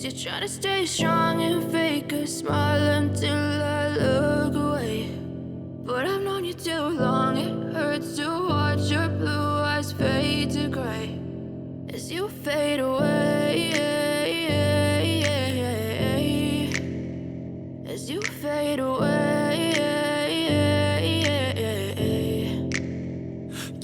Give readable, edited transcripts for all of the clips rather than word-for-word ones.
guess you're trying to stay strong and fake a smile until I look away. But I've known you too long, it hurts to watch your blue eyes fade to gray as you fade away, as you fade away.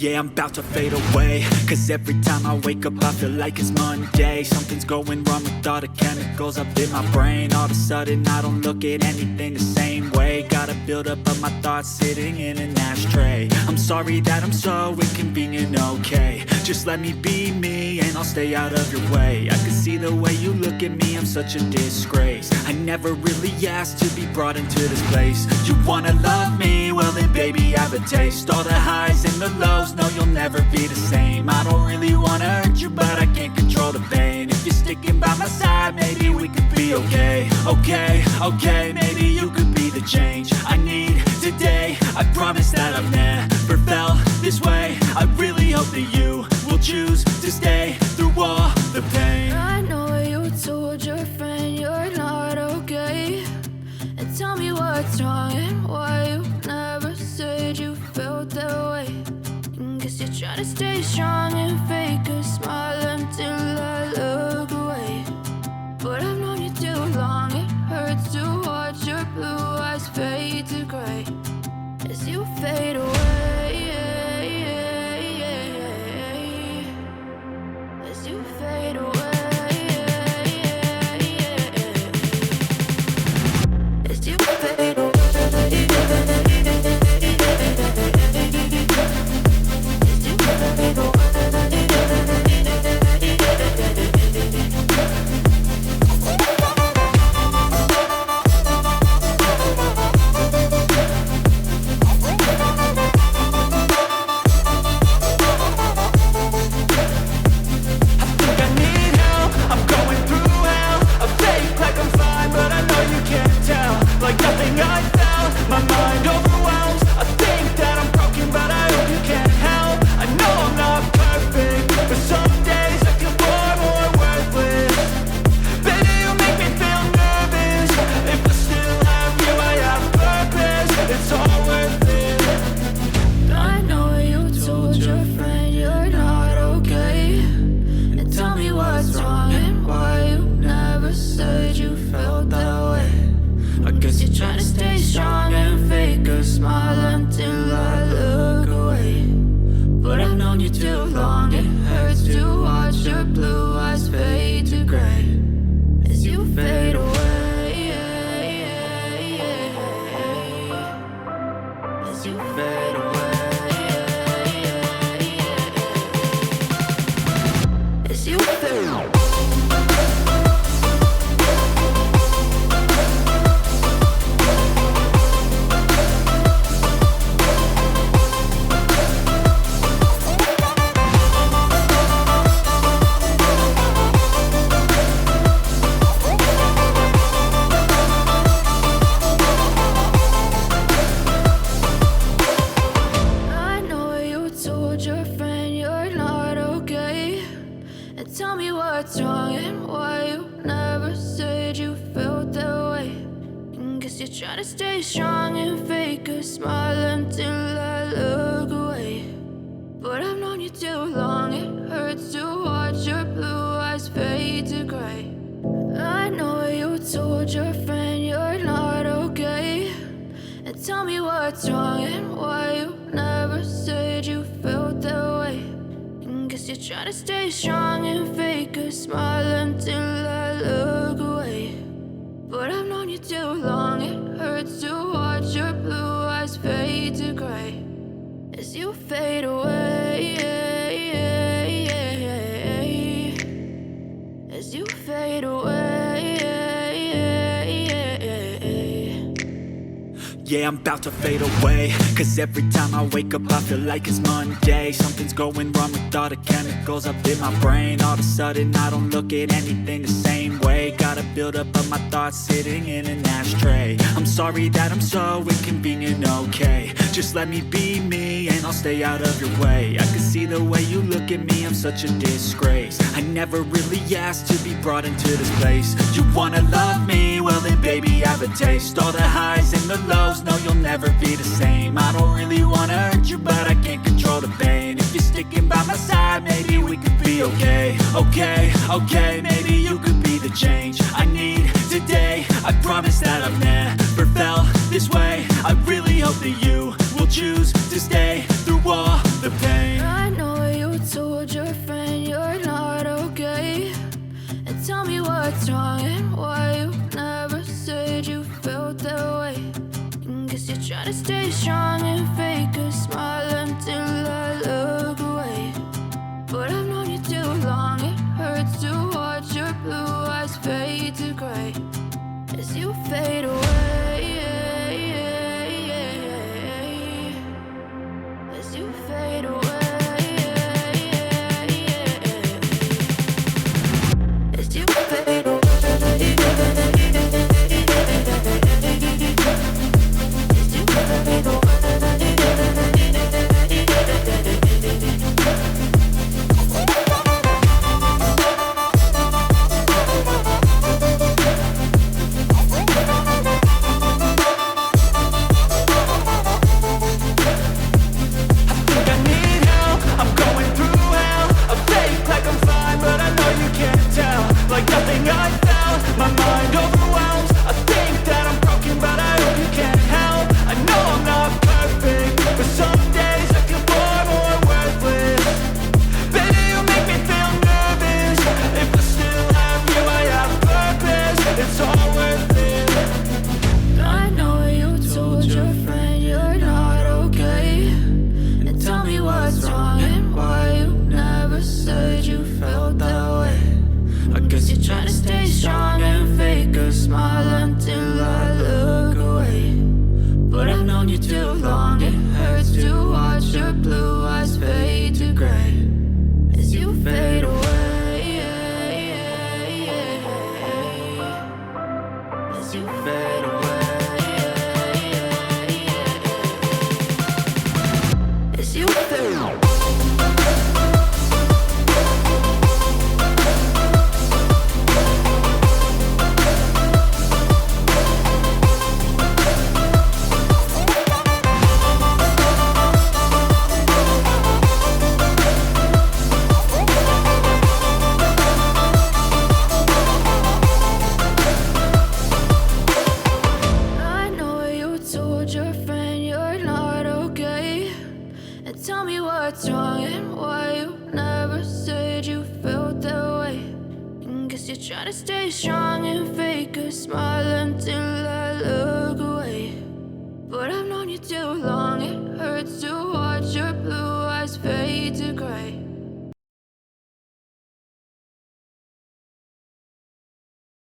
Yeah, I'm about to fade away, cause every time I wake up I feel like it's Monday. Something's going wrong with all the chemicals up in my brain. All of a sudden I don't look at anything the same way. Got a buildup of my thoughts sitting in an ashtray. I'm sorry that I'm so inconvenient, okay. Just let me be me and I'll stay out of your way. I can see the way you look at me, I'm such a disgrace. I never really asked to be brought into this place. You wanna love me? Well then baby I have a taste. All the highs and the lows, no you'll never be the same. I don't really wanna hurt you but I can't control the pain. If you're sticking by my side maybe we could be okay. Okay, maybe you could be the change I need today. I promise that I've never felt this way. I really hope that you will choose to stay through all the pain. I know you told your friend you're not okay, and tell me what's wrong and why you never said you felt that way. Guess you're trying to stay strong and fake a smile until I look away. But I've known you too long, it hurts to watch your blue eyes fade to gray as you fade away, as you fade away, as you fade away. Like nothing I felt, my mind overwhelms. I think that I'm broken, but I hope you can't help. I know I'm not perfect, but some days I feel far more worthless. Baby, you make me feel nervous. If I still have you, I have purpose. It's all worth it. I know you told your friend you're not okay, and tell me what's wrong and why you never said you felt that way. I guess you're trying to stay strong and fake a smile until I look away. But I've known you too long, it hurts to watch your blue eyes fade to gray as you fade away, as you fade away, as you fade away. What's wrong and why you never said you felt that way. Guess you're trying to stay strong and fake a smile until I look away. But I've known you too long, it hurts to watch your blue eyes fade to gray. I know you told your friend you're not okay, and tell me what's wrong and why you never said you felt that way. Guess you're trying to stay strong and fake a smile until I look away. But I've known you too long, it hurts to watch your blue eyes fade to gray as you fade away, as you fade away. Yeah, I'm about to fade away, cause every time I wake up I feel like it's Monday. Something's going wrong with all the chemicals up in my brain. All of a sudden I don't look at anything the same way. Got a buildup of my thoughts sitting in an ashtray. I'm sorry that I'm so inconvenient, okay. Just let me be me and I'll stay out of your way. I can see the way you look at me, I'm such a disgrace. I never really asked to be brought into this place. You wanna love me? Well then baby have a taste. All the highs and the lows, no you'll never be the same. I don't really wanna hurt you but I can't control the pain. If you're sticking by my side, maybe we could be okay. Okay, maybe you could be the change I need today. I promise that I've never felt this way. I really hope that you will choose to stay through all the pain. I know you told your friend you're not okay, and tell me what's wrong and why you never said you felt that way. And guess you're trying to stay strong and fake a smile until I look away. But I've known you too long, it hurts to watch your blue eyes fade to gray as you fade away. As you fade away. As you fade away. As you fade away. Like nothing I felt, my mind overwhelms. I think that I'm broken, but I hope you can't help. I know I'm not perfect, but some days I feel far more worthless. Baby, you make me feel nervous. If I still have you, I have purpose. It's all worth it. I know you told your friend you're not okay, and tell me what's wrong and why you never said you felt that way. I guess you're trying to stay strong and fake a smile until I look away. But I've known you too long, it hurts to watch your blue eyes fade to gray as you fade away. As you fade away. As you fade away. What's wrong and why you never said you felt that way. And guess you're trying to stay strong and fake a smile until I look away. But I've known you too long, it hurts to